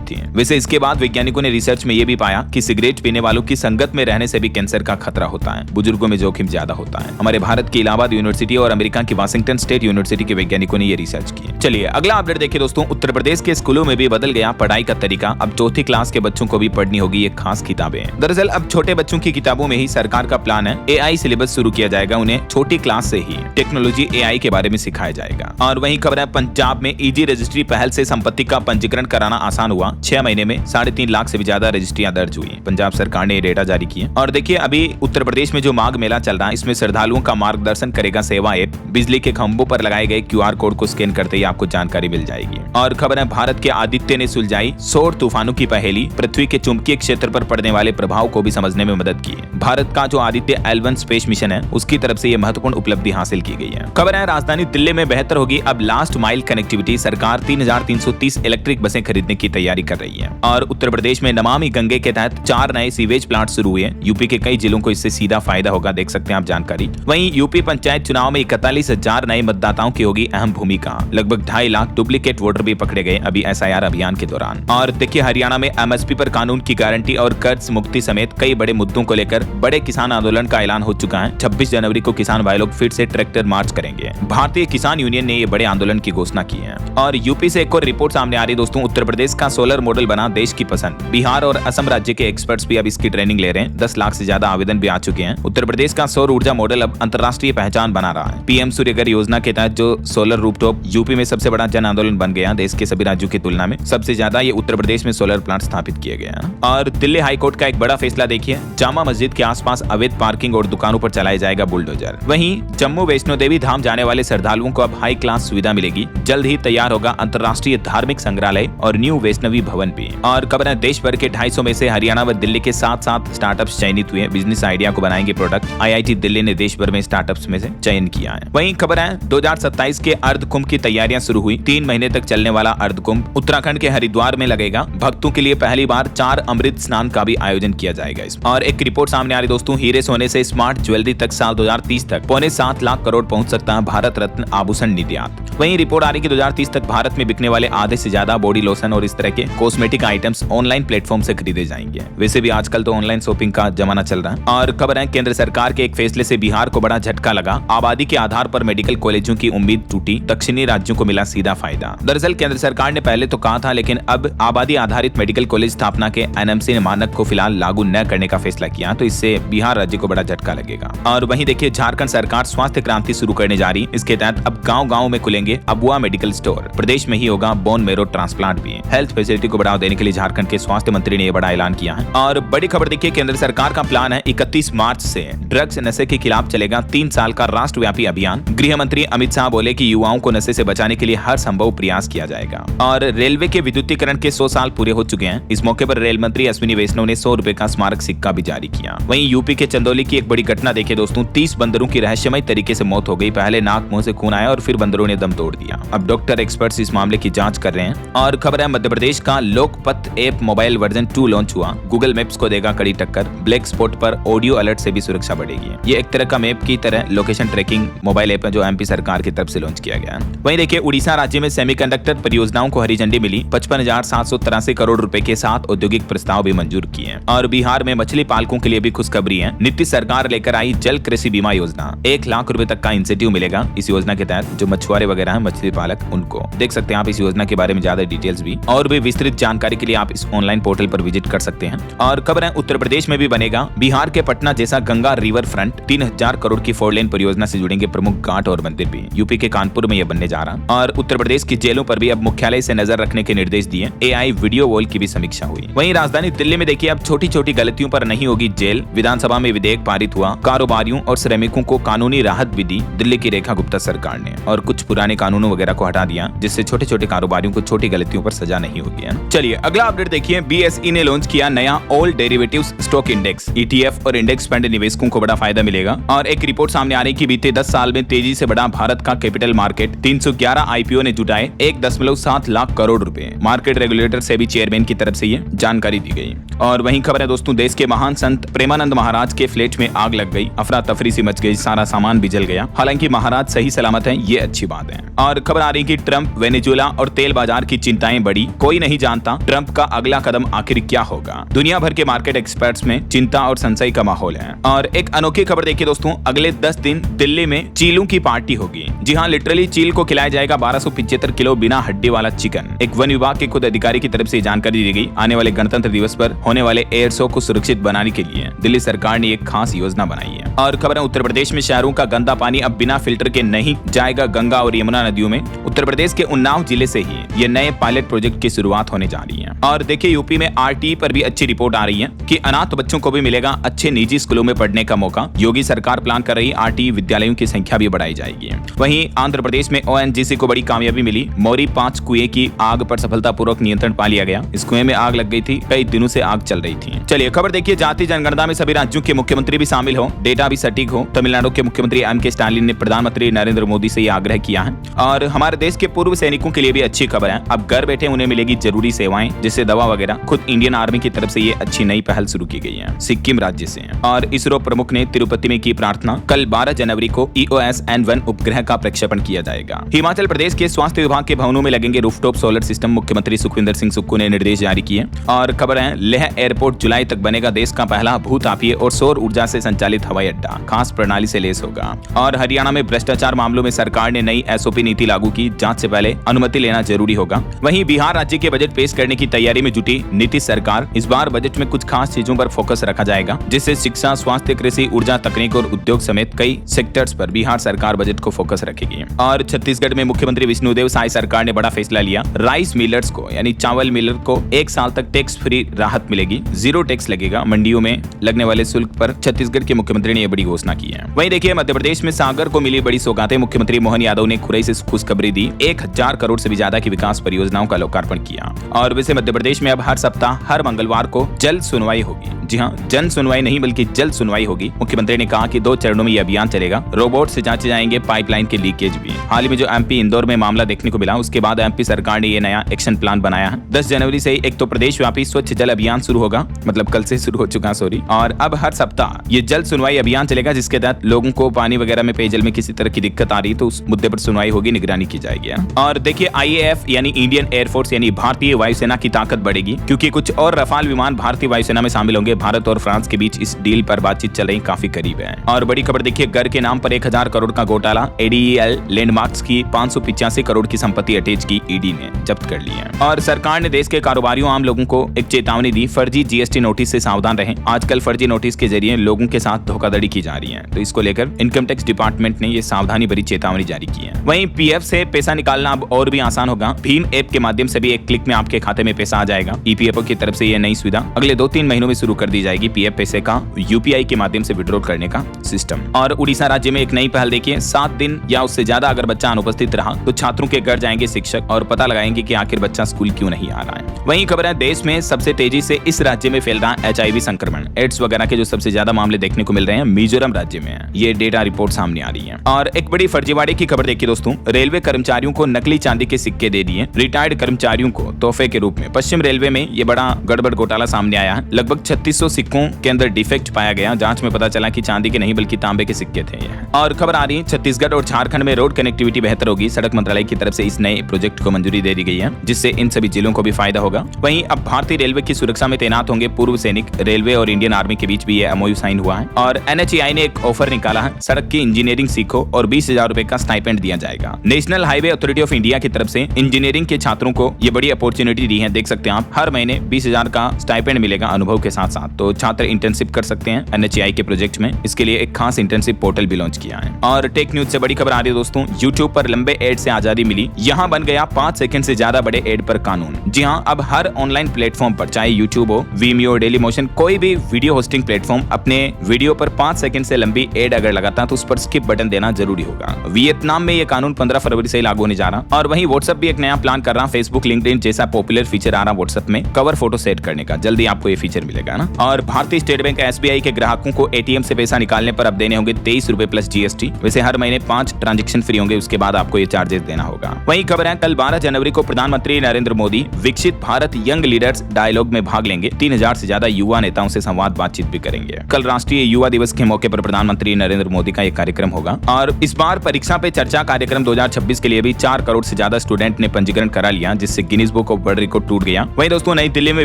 थी। वैसे इसके बाद वैज्ञानिकों ने रिसर्च में ये भी पाया कि सिगरेट पीने वालों की संगत में रहने से भी कैंसर का खतरा होता है। बुजुर्गों में जोखिम ज्यादा होता है। हमारे भारत की इलाहाबाद यूनिवर्सिटी और अमेरिका की वाशिंगटन स्टेट यूनिवर्सिटी के वैज्ञानिकों ने ये रिसर्च की। चलिए अगला अपडेट देखिए दोस्तों, उत्तर प्रदेश के स्कूलों में भी बदल गया पढ़ाई का तरीका। अब चौथी क्लास के बच्चों को भी पढ़नी होगी ये खास किताबें। दरअसल अब छोटे बच्चों की किताबों में ही सरकार का प्लान है AI सिलेबस शुरू किया जाएगा। उन्हें छोटी क्लास से ही टेक्नोलॉजी AI के बारे में सिखाया जाएगा। और वहीं खबर है, पंजाब में इजी रजिस्ट्री पहल से संपत्ति का पंजीकरण कराना आसान हुआ। 6 महीने में 3.5 लाख से भी ज्यादा रजिस्ट्रियां दर्ज हुई। पंजाब सरकार ने ये डेटा जारी किया। और देखिए अभी उत्तर प्रदेश में जो माघ मेला चल रहा है, इसमें श्रद्धालुओं का मार्गदर्शन करेगा सेवा ऐप। बिजली के खंभों पर लगाए गए QR कोड को स्कैन करते ही आपको जानकारी मिल जाएगी। और खबर है, भारत के आदित्य ने सुलझाई सौर तूफानों की पहेली। पृथ्वी के चुंबकीय क्षेत्र पर पड़ने वाले प्रभाव को भी समझने में मदद की। भारत का जो आदित्य L1 स्पेस मिशन है, उसकी तरफ से यह महत्वपूर्ण उपलब्धि हासिल की गई है। खबर है, राजधानी दिल्ली में बेहतर होगी अब लास्ट माइल कनेक्टिविटी। सरकार 3330 इलेक्ट्रिक बसें खरीदने की तैयारी कर रही है। और उत्तर प्रदेश में नमामि गंगे के तहत 4 नए सीवेज प्लांट शुरू हुए। यूपी के कई जिलों को इससे सीधा फायदा होगा, देख सकते हैं आप जानकारी। वहीं यूपी पंचायत चुनाव में 41,000 नए मतदाताओं की होगी अहम भूमिका। लगभग 2.5 लाख डुप्लीकेट वोटर भी पकड़े गए अभी SIR अभियान के दौरान। और देखिए हरियाणा में MSP पर कानून की गारंटी और कर्ज मुक्ति समेत कई बड़े मुद्दों को लेकर बड़े किसान आंदोलन का ऐलान हो चुका है। 26 जनवरी को किसान भाई लोग फिर से ट्रैक्टर मार्च करेंगे। भारतीय किसान यूनियन ने ये बड़े आंदोलन की घोषणा की है। और यूपी से एक और रिपोर्ट सामने आ रही दोस्तों, उत्तर प्रदेश का सोलर मॉडल बना देश की पसंद। बिहार और असम राज्य के एक्सपर्ट्स भी अब इसकी ट्रेनिंग ले रहे हैं। 10 लाख से ज्यादा आवेदन भी आ चुके हैं। उत्तर प्रदेश का सौर ऊर्जा मॉडल अब अंतर्राष्ट्रीय पहचान बना रहा है। PM सूर्यघर योजना के तहत जो सोलर रूफटॉप यूपी में सबसे बड़ा जन आंदोलन बन गया। देश के सभी राज्यों की तुलना में सबसे ज्यादा ये उत्तर प्रदेश में सोलर प्लांट स्थापित किए गए हैं। और दिल्ली हाईकोर्ट का एक बड़ा फैसला देखिए, जामा मस्जिद के आसपास अवैध पार्किंग और दुकानों पर चलाया जाएगा बुलडोजर। वहीं जम्मू वैष्णो देवी धाम जाने वाले श्रद्धालुओं को अब हाई क्लास सुविधा मिलेगी। जल्द ही तैयार होगा अंतर्राष्ट्रीय धार्मिक संग्रहालय और न्यू वैष्णवी भवन भी। और खबर है, देश भर के 250 में से हरियाणा व दिल्ली के 7 स्टार्टअप्स चयनित हुए। बिजनेस आइडिया को बनाएंगे प्रोडक्ट। IIT दिल्ली ने देश भर में स्टार्टअप्स में से चयन किया है। वहीं खबर है, 2027 के अर्ध कुंभ की तैयारियां शुरू हुई। 3 महीने तक चलने वाला अर्ध कुंभ उत्तराखंड के हरिद्वार में लगेगा। भक्तों के लिए पहली बार 4 अमृत स्नान का भी आयोजन किया जाएगा इसमें। और एक रिपोर्ट सामने आ रही दोस्तों, हीरे सोने से स्मार्ट ज्वेलरी तक साल 2030 तक 7.25 लाख करोड़ पहुंच सकता है भारत रत्न आभूषण निर्यात। वहीं रिपोर्ट आ रही कि 2030 तक भारत में बिकने वाले आधे से ज्यादा बॉडी लोशन और इस तरह के कॉस्मेटिक आइटम्स ऑनलाइन प्लेटफॉर्म से खरीदे जाएंगे। वैसे भी आजकल तो ऑनलाइन शॉपिंग का जमाना चल रहा है। और खबर है, केंद्र सरकार के एक फैसले से बिहार को बड़ा झटका लगा। आबादी के आधार पर मेडिकल कॉलेजों की उम्मीद टूटी। दक्षिणी राज्यों को मिला सीधा फायदा। दरअसल केंद्र सरकार ने पहले तो कहा था, लेकिन अब आबादी आधारित मेडिकल कॉलेज स्थापना के NMC ने मानक को फिलहाल लागू न करने का फैसला किया, तो इससे बिहार राज्य को बड़ा झटका लगेगा। और वहीं देखिए झारखंड सरकार स्वास्थ्य क्रांति शुरू करने जा रही। इसके तहत अब गांव-गांव में खुलेंगे अबुआ मेडिकल स्टोर। प्रदेश में ही होगा बोन मैरो ट्रांसप्लांट भी। हेल्थ फैसिलिटी को बढ़ावा देने के लिए झारखंड के स्वास्थ्य मंत्री ने यह बड़ा ऐलान किया है। और बड़ी खबर देखिए, केंद्र सरकार का प्लान है 31 मार्च से ड्रग्स नशे के खिलाफ चलेगा 3 साल का राष्ट्रव्यापी अभियान। गृह मंत्री अमित शाह बोले कि युवाओं को नशे से बचाने के लिए हर संभव प्रयास किया जाएगा। और रेलवे के विद्युतीकरण के 100 साल पूरे हो चुके हैं। इस मौके पर रेल मंत्री अश्विनी वैष्णव ने 100 रुपए का स्मारक सिक्का भी जारी किया। वहीं यूपी के चंदौली की एक बड़ी घटना देखिए दोस्तों, 30 बंदरों की रहस्यमय तरीके से मौत हो गई। पहले नाक मुंह से खून आया और फिर बंदरों ने दम तोड़ दिया। अब डॉक्टर एक्सपर्ट्स इस मामले की जांच कर रहे हैं। और खबर है, मध्य प्रदेश का Lokpath app mobile version 2 launch हुआ। गूगल मैप्स को देगा कड़ी टक्कर। ब्लैक स्पॉट पर ऑडियो अलर्ट से भी सुरक्षा बढ़ेगी। ये एक तरह का मैप की तरह लोकेशन ट्रैकिंग मोबाइल ऐप है जो MP सरकार की तरफ से लॉन्च किया गया है। वहीं देखिए उड़ीसा राज्य में सेमीकंडक्टर परियोजनाओं को हरी झंडी मिली। 55,783 करोड़ रुपए के साथ औद्योगिक प्रस्ताव भी मंजूर किए हैं। और बिहार में मछली पालकों के लिए भी खुशखबरी है। नीतीश सरकार लेकर आई जल कृषि बीमा योजना। 1 लाख रुपए तक का इंसेंटिव मिलेगा इस योजना के तहत। जो मछुआरे वगैरह हैं, मछली पालक, उनको देख सकते हैं आप इस योजना के बारे में ज्यादा डिटेल्स भी और भी विस्तृत जानकारी के लिए आप इस ऑनलाइन पोर्टल पर विजिट कर सकते हैं। और खबर है, उत्तर प्रदेश में भी बनेगा बिहार के पटना जैसा गंगा रिवर फ्रंट। 3000 करोड़ की 4 लेन परियोजना से जुड़ेंगे प्रमुख घाट और मंदिर भी। यूपी के कानपुर में यह बनने जा रहा। और उत्तर प्रदेश की जेलों पर भी अब मुख्यालय से नजर रखने के निर्देश दिए। AI वीडियो वॉल की भी समीक्षा समीक्षा हुई। वहीं राजधानी दिल्ली में देखिए अब छोटी छोटी गलतियों पर नहीं होगी जेल। विधानसभा में विधेयक पारित हुआ। कारोबारियों और श्रमिकों को कानूनी राहत भी दी दिल्ली की रेखा गुप्ता सरकार ने, और कुछ पुराने कानूनों वगैरह को हटा दिया, जिससे छोटे छोटे कारोबारियों को छोटी गलतियों पर सजा नहीं होगी। चलिए अगला अपडेट देखिए। BSE ने लॉन्च किया नया all derivatives stock index. ETF और इंडेक्स फंड निवेशकों को बड़ा फायदा मिलेगा। और एक रिपोर्ट सामने आ रही कि बीते 10 साल में तेजी से बढ़ा भारत का कैपिटल मार्केट। 311 IPO ने जुटाए 1.7 लाख करोड़ रुपए। मार्केट रेगुलेटर सेबी चेयरमैन की तरफ से ये जानकारी दी गई। और वहीं खबर है दोस्तों, देश के महान संत प्रेमानंद महाराज के फ्लैट में आग लग गई। अफरा तफरी सी मच गई, सारा सामान भी जल गया। हालांकि महाराज सही सलामत हैं, ये अच्छी बात है। और खबर आ रही कि ट्रंप, वेनेजुएला और तेल बाजार की चिंताएं बढ़ी। कोई नहीं जानता ट्रंप का अगला कदम आखिर क्या होगा। दुनिया भर के मार्केट एक्सपर्ट्स में चिंता और संशय का माहौल है। और एक अनोखी खबर देखिए दोस्तों, अगले 10 दिन दिल्ली में चीलों की पार्टी होगी। जी हाँ, लिटरली चील को खिलाया जाएगा 1275 किलो बिना हड्डी वाला चिकन। एक वन विभाग के खुद अधिकारी की तरफ से जानकारी दी गई। आने वाले गणतंत्र दिवस पर होने वाले एयर शो को सुरक्षित बनाने के लिए दिल्ली सरकार ने एक खास योजना बनाई है। और खबर है उत्तर प्रदेश में शहरों का गंदा पानी अब बिना फिल्टर के नहीं जाएगा गंगा और यमुना नदियों में। उत्तर प्रदेश के उन्नाव जिले से ही ये नए पायलट प्रोजेक्ट की शुरुआत होने जा रही है। और देखिए यूपी में RTE पर भी अच्छी रिपोर्ट आ रही है कि अनाथ बच्चों को भी मिलेगा अच्छे निजी स्कूलों में पढ़ने का मौका। योगी सरकार प्लान कर रही RTE विद्यालयों की संख्या भी बढ़ाई जाएगी। वहीं आंध्र प्रदेश में ONGC को बड़ी कामयाबी मिली। मौरी 5 कुएं की आग पर सफलतापूर्वक नियंत्रण पा लिया गया। इस कुएं में आग लग गई थी, कई दिनों से आग चल रही थी। चलिए खबर देखिए, जातीय जनगणना में सभी राज्यों के मुख्यमंत्री भी शामिल हो, डेटा भी सटीक हो। तमिलनाडु के मुख्यमंत्री M.K. स्टालिन ने प्रधानमंत्री नरेंद्र मोदी से यह आग्रह किया है। और हमारे देश के पूर्व सैनिकों के लिए भी अच्छी खबर है, अब घर बैठे उन्हें मिलेगी जरूरी सेवाएं, जैसे दवा वगैरह। खुद इंडियन आर्मी की तरफ से ये अच्छी नई पहल शुरू की गई है, सिक्किम राज्य से। और इसरो प्रमुख ने तिरुपति में की प्रार्थना। कल 12 जनवरी को EOS N1 उपग्रह का प्रक्षेपण किया जाएगा। हिमाचल प्रदेश के स्वास्थ्य विभाग के भवनों में लगेंगे रूफटॉप सोलर सिस्टम। मुख्यमंत्री सुखविंदर सिंह सुक्खू ने निर्देश जारी किए। और खबर है, लेह एयरपोर्ट जुलाई तक बनेगा देश का पहला भूतापीय और सौर ऊर्जा से संचालित हवाई अड्डा, खास प्रणाली से लेस होगा। और हरियाणा में भ्रष्टाचार मामलों में सरकार ने नई SOP नीति लागू की। जांच से पहले अनुमति लेना जरूरी होगा। वहीं बिहार राज्य के बजट पेश करने की तैयारी में जुटी नीतीश सरकार। इस बार बजट में कुछ खास चीजों पर फोकस रखा जाएगा, जिससे शिक्षा, स्वास्थ्य, कृषि, ऊर्जा, तकनीक और उद्योग समेत कई सेक्टर्स पर बिहार सरकार बजट को फोकस रखेगी। और छत्तीसगढ़ में मुख्यमंत्री विष्णुदेव साय सरकार ने बड़ा फैसला लिया। राइस मिलर्स को यानी चावल मिलर को 1 साल तक टैक्स फ्री राहत मिलेगी। 0 टैक्स लगेगा। मंडियों में लगने वाले शुल्क पर छत्तीसगढ़ के मुख्यमंत्री ने यह बड़ी घोषणा की है। वहीं देखिए मध्य प्रदेश में सागर को मिली बड़ी सौगातें। मुख्यमंत्री मोहन यादव ने खुरई से खुशखबरी दी। 1000 करोड़ से भी ज्यादा की विकास परियोजनाओं का लोकार्पण किया। और वैसे मध्य प्रदेश में अब हर सप्ताह हर मंगलवार को जल सुनवाई होगी। जी हाँ, जन सुनवाई नहीं बल्कि जल सुनवाई होगी। मुख्यमंत्री ने कहा कि 2 चरणों में यह अभियान चलेगा। रोबोट से जांचे जाएंगे पाइपलाइन के लीकेज भी। हाल ही में जो MP इंदौर में मामला देखने को मिला, उसके बाद MP सरकार ने यह नया एक्शन प्लान बनाया है। 10 जनवरी से एक तो प्रदेश व्यापी स्वच्छ जल अभियान शुरू होगा, मतलब कल से शुरू हो चुका, सॉरी। और अब हर सप्ताह ये जल सुनवाई अभियान चलेगा, जिसके तहत लोगों को पानी वगैरह में, पेयजल में किसी तरह की दिक्कत आ रही तो उस मुद्दे पर सुनवाई होगी, निगरानी की जाएगी। और देखिए IAF यानी इंडियन एयरफोर्स यानी भारतीय वायुसेना की ताकत बढ़ेगी, क्योंकि कुछ और रफाल विमान भारतीय वायुसेना में शामिल होंगे। भारत और फ्रांस के बीच इस डील पर बातचीत चल रही काफी करीब है। और बड़ी खबर देखिए, घर के नाम पर 1000 करोड़ का घोटाला। ADEL लैंडमार्क्स की 585 करोड़ की संपत्ति अटैच की ईडी ने जब्त कर ली है। और सरकार ने देश के कारोबारियों, आम लोगों को एक चेतावनी दी। फर्जी GST नोटिस से सावधान रहें। आजकल फर्जी नोटिस के जरिए लोगों के साथ धोखाधड़ी की जा रही है, तो इसको लेकर इनकम टैक्स डिपार्टमेंट ने ये सावधानी भरी चेतावनी जारी की है। वहीं PF से पैसा निकालना अब और भी आसान होगा। भीम ऐप के माध्यम से भी एक क्लिक में आपके खाते में पैसा आ जाएगा। EPFO की तरफ से यह नई सुविधा अगले 2-3 महीनों में शुरू कर दी जाएगी। PF पैसे का UPI के माध्यम से विड्रॉ करने का सिस्टम। और उड़ीसा राज्य में एक नई पहल देखिए, 7 दिन या उससे ज्यादा अगर बच्चा अनुपस्थित रहा तो छात्रों के घर जाएंगे शिक्षक और पता लगाएंगे कि आखिर बच्चा स्कूल क्यों नहीं आ रहा है। वहीं खबर है, देश में सबसे तेजी से इस राज्य में फैल रहा HIV संक्रमण। एड्स वगैरह के जो सबसे ज्यादा मामले देखने को मिल रहे हैं मिजोरम राज्य में है। ये डेटा रिपोर्ट सामने आ रही है। और एक बड़ी फर्जीवाड़े की खबर देखिए दोस्तों, रेलवे कर्मचारियों को नकली चांदी के सिक्के दे दिए रिटायर्ड कर्मचारियों को तोहफे के रूप में। पश्चिम रेलवे में ये बड़ा गड़बड़ घोटाला सामने आया है। लगभग 3600 सिक्कों के अंदर डिफेक्ट पाया गया। जांच में पता चला कि चांदी के नहीं बल्कि तांबे के सिक्के थे। और खबर आ रही है, छत्तीसगढ़ और झारखंड में रोड कनेक्टिविटी बेहतर होगी। सड़क मंत्रालय की तरफ से इस नए प्रोजेक्ट को मंजूरी दे दी गई है, जिससे इन सभी जिलों को भी फायदा होगा। वहीं अब भारतीय रेलवे की सुरक्षा में तैनात होंगे पूर्व सैनिक। रेलवे और इंडियन आर्मी के बीच भी ये MOU साइन हुआ है। और NHAI ने एक ऑफर निकाला है, सड़क की इंजीनियरिंग सीखो और 20,000 रुपए का स्टाइपेंड दिया जाएगा। National highway authority of India की तरफ से इंजीनियरिंग के छात्रों को ये बड़ी अपॉर्चुनिटी दी है। देख सकते हैं आप, हर महीने 20,000 का स्टाइपेंड मिलेगा अनुभव के साथ साथ। तो छात्र इंटर्नशिप कर सकते हैं NHAI के प्रोजेक्ट में। इसके लिए एक खास इंटर्नशिप पोर्टल भी लॉन्च किया है। और टेक न्यूज से बड़ी खबर आ रही है दोस्तों, YouTube पर लंबे एड से आजादी मिली। यहाँ बन गया 5 सेकंड से ज्यादा बड़े एड पर कानून। जी हाँ, अब हर ऑनलाइन प्लेटफॉर्म पर, चाहे यूट्यूब हो, वीमियो, डेली मोशन, कोई भी वीडियो होस्टिंग प्लेटफॉर्म अपने वीडियो पर 5 सेकंड से लंबी एड अगर लगाता है तो उस पर स्किप बटन देना जरूरी होगा। वियतनाम में ये कानून 15 फरवरी से लागू होने जा रहा। और वहीं व्हाट्सएप भी एक नया प्लान कर रहा, फेसबुक, लिंक्डइन जैसा पॉपुलर फीचर आ रहा व्हाट्सएप में कवर फोटो सेट करने का। जल्दी आपको ये फीचर मिलेगा ना। और भारतीय स्टेट बैंक SBI के ग्राहकों को ATM से पैसा निकालने पर अब देने होंगे 23 रुपए प्लस GST। वैसे हर महीने 5 ट्रांजेक्शन फ्री होंगे, उसके बाद आपको ये चार्जेस देना होगा। वहीं खबर है कल 12 जनवरी को प्रधानमंत्री नरेंद्र मोदी विकसित भारत यंग लीडर्स डायलॉग में भाग लेंगे। 3000 से ज्यादा युवा नेताओं से संवाद बातचीत भी करेंगे। कल राष्ट्रीय युवा दिवस के मौके पर प्रधानमंत्री नरेंद्र मोदी का एक कार्यक्रम होगा। और इस बार परीक्षा पे चर्चा कार्यक्रम 2026 के लिए भी 4 करोड़ से ज्यादा स्टूडेंट ने पंजीकरण करा लिया, जिससे Guinness book of world record टूट गया। वहीं दोस्तों नई दिल्ली में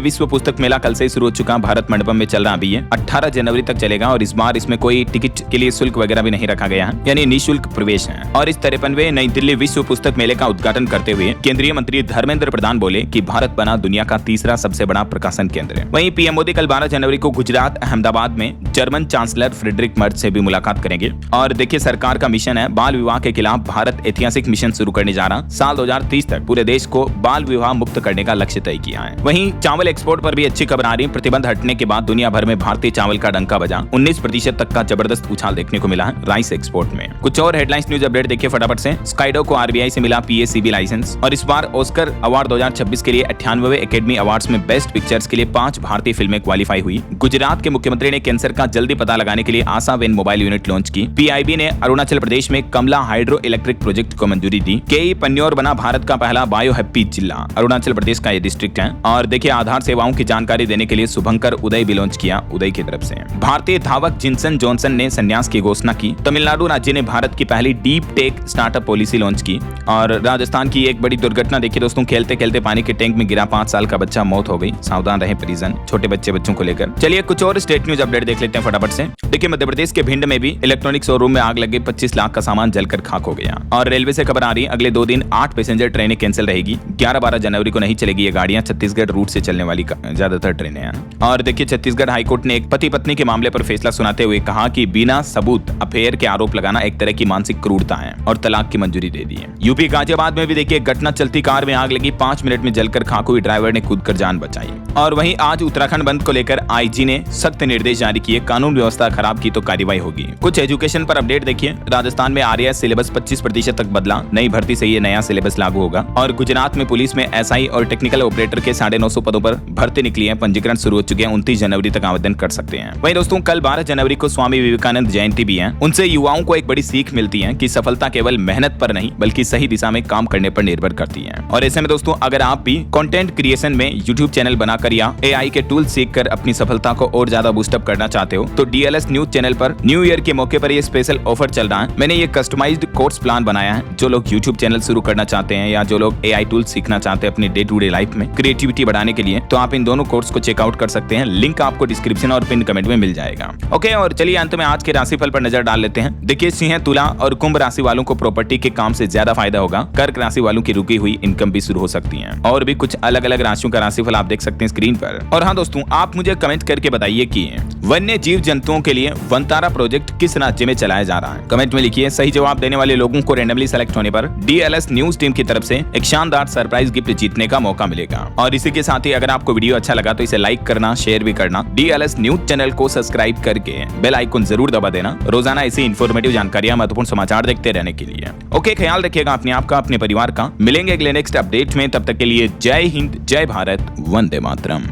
विश्व पुस्तक मेला कल से ही शुरू हो चुका। भारत मंडपम में चल रहा अभी ये 18 जनवरी तक चलेगा। और इस बार इसमें कोई टिकट के लिए शुल्क वगैरह भी नहीं रखा गया है, यानी निःशुल्क प्रवेश है। और इस 53वें नई दिल्ली विश्व पुस्तक मेले का उद्घाटन करते हुए केंद्रीय मंत्री धर्मेंद्र प्रधान बोले कि भारत बना दुनिया का तीसरा सबसे बड़ा प्रकाशन केंद्र है। वहीं पीएम मोदी कल 12 जनवरी को गुजरात अहमदाबाद में जर्मन चांसलर फ्रेडरिक मर्ज से भी मुलाकात करेंगे। और देखिए सरकार का मिशन है बाल विवाह के खिलाफ भारत ऐतिहासिक मिशन शुरू करने जा रहा। साल 2030 तक पूरे देश को बाल विवाह मुक्त करने का लक्ष्य तय किया है। वहीं चावल एक्सपोर्ट पर भी अच्छी खबर आ रही है। प्रतिबंध हटने के बाद दुनिया भर में भारतीय चावल का डंका बजा। 19% तक का जबरदस्त उछाल देखने को मिला है राइस एक्सपोर्ट में। कुछ और हेडलाइंस न्यूज अपडेट देखिए फटाफट से। स्काइडो को RBI से मिला PACB लाइसेंस। और इस बार ऑस्कर अवार्ड 2026 के लिए 98वें एकेडमी अवार्ड्स में बेस्ट पिक्चर्स के लिए 5 भारतीय फिल्में क्वालिफाई हुई। गुजरात के मुख्यमंत्री ने कैंसर का जल्दी पता लगाने के लिए आशा वेन मोबाइल यूनिट लॉन्च की। PIB ने अरुणाचल प्रदेश में कमला हाइड्रो इलेक्ट्रिक प्रोजेक्ट को मंजूरी दी। KE पन्न्योर बना भारत का पहला बायो हैप्पी जिला। अरुणाचल प्रदेश का ये डिस्ट्रिक्ट है। और देखिए आधार सेवाओं की जानकारी देने के लिए शुभंकर उदय भी लॉन्च किया उदय की तरफ से। भारतीय धावक जिनसन जॉनसन ने संन्यास की घोषणा की। तमिलनाडु राज्य ने भारत की पहली deep tech startup policy launch की। और राजस्थान की एक बड़ी दुर्घटना देखिए दोस्तों, खेलते खेलते पानी के टैंक में गिरा 5 साल का बच्चा, मौत हो गई। सावधान रहे परिजन छोटे बच्चों को लेकर। चलिए कुछ और स्टेट न्यूज अपडेट देख लेते हैं फटाफट से। देखिए मध्य प्रदेश के भिंड में भी इलेक्ट्रॉनिक शोरूम में आग लगी, 25 लाख का सामान जलकर खाक हो गया। और रेलवे से खबर आ रही है अगले 2 दिन 8 पैसेंजर ट्रेनें कैंसिल रहेगी। 11-12 जनवरी को नहीं चलेगी ये गाड़ियां। छत्तीसगढ़ रूट से चलने वाली ज्यादातर ट्रेनें हैं। और देखिए छत्तीसगढ़ हाईकोर्ट ने एक पति पत्नी के मामले पर फैसला सुनाते हुए कहा कि बिना सबूत अफेयर के आरोप लगाना एक तरह की मानसिक क्रूरता है और तलाक की मंजूरी दे दी है। यूपी गाजियाबाद में भी देखिए घटना, चलती कार में आग लगी, 5 मिनट में जलकर खाक हुई, ड्राइवर ने कूदकर जान बचाई। और वहीं आज उत्तराखंड बंद को लेकर IG ने सख्त निर्देश जारी किए। कानून व्यवस्था खराब की तो कार्रवाई होगी। कुछ एजुकेशन पर अपडेट देखिए। राजस्थान में RIS सिलेबस 25% तक बदला, नई भर्ती से ये नया सिलेबस लागू होगा। और गुजरात में पुलिस में SI और टेक्निकल ऑपरेटर के 950 पदों पर भर्ती निकली है। पंजीकरण शुरू हो चुके हैं। 29 जनवरी तक आवेदन कर सकते हैं। वहीं दोस्तों कल 12 जनवरी को स्वामी विवेकानंद जयंती भी है। उनसे युवाओं को एक बड़ी सीख मिलती है कि सफलता केवल मेहनत पर नहीं बल्कि सही दिशा में काम करने पर निर्भर करती है। और ऐसे में दोस्तों अगर आप भी कंटेंट क्रिएशन में यूट्यूब चैनल बनाकर या AI के टूल सीखकर अपनी सफलता को और ज्यादा बूस्टअप करना चाहते हो तो DLS न्यूज चैनल पर न्यू ईयर के मौके पर ये स्पेशल ऑफर चल रहा है। मैंने ये कस्टमाइज्ड कोर्स प्लान बनाया है। जो लोग यूट्यूब चैनल शुरू करना चाहते हैं या जो लोग AI टूल सीखना चाहते हैं अपनी डे टू डे लाइफ में क्रिएटिविटी बढ़ाने के लिए, तो आप इन दोनों कोर्स को चेकआउट कर सकते हैं। लिंक आपको डिस्क्रिप्शन और पिन कमेंट में मिल जाएगा। ओके, और चलिए अंत में आज के राशिफल पर नजर डाल लेते हैं। देखिए सिंह, तुला और कुंभ राशि वालों को प्रॉपर्टी के काम से ज्यादा फायदा होगा। कर्क राशि वालों की रुकी हुई इनकम भी शुरू हो सकती है। और भी कुछ अलग अलग राशियों का राशिफल आप देख सकते हैं स्क्रीन पर। और हाँ दोस्तों, आप मुझे कमेंट करके बताइए कि वन्य जीव जंतुओं के लिए वनतारा प्रोजेक्ट किस राज्य में चलाया जा रहा है। कमेंट में लिखिए। सही जवाब देने वाले लोगों को रैंडमली सेलेक्ट होने पर DLS न्यूज टीम की तरफ से एक शानदार सरप्राइज गिफ्ट जीतने का मौका मिलेगा। और इसी के साथ ही अगर आपको वीडियो अच्छा लगा तो इसे लाइक करना, शेयर भी करना। DLS न्यूज चैनल को सब्सक्राइब करके बेल आइकन जरूर दबा देना रोजाना ऐसी इंफॉर्मेटिव जानकारियां, महत्वपूर्ण समाचार देखते रहने के लिए। ओके, ख्याल रखिएगा अपने आप का, अपने परिवार का। मिलेंगे अगले नेक्स्ट अपडेट में। तब तक के लिए जय हिंद, जय भारत, वंदे मातरम।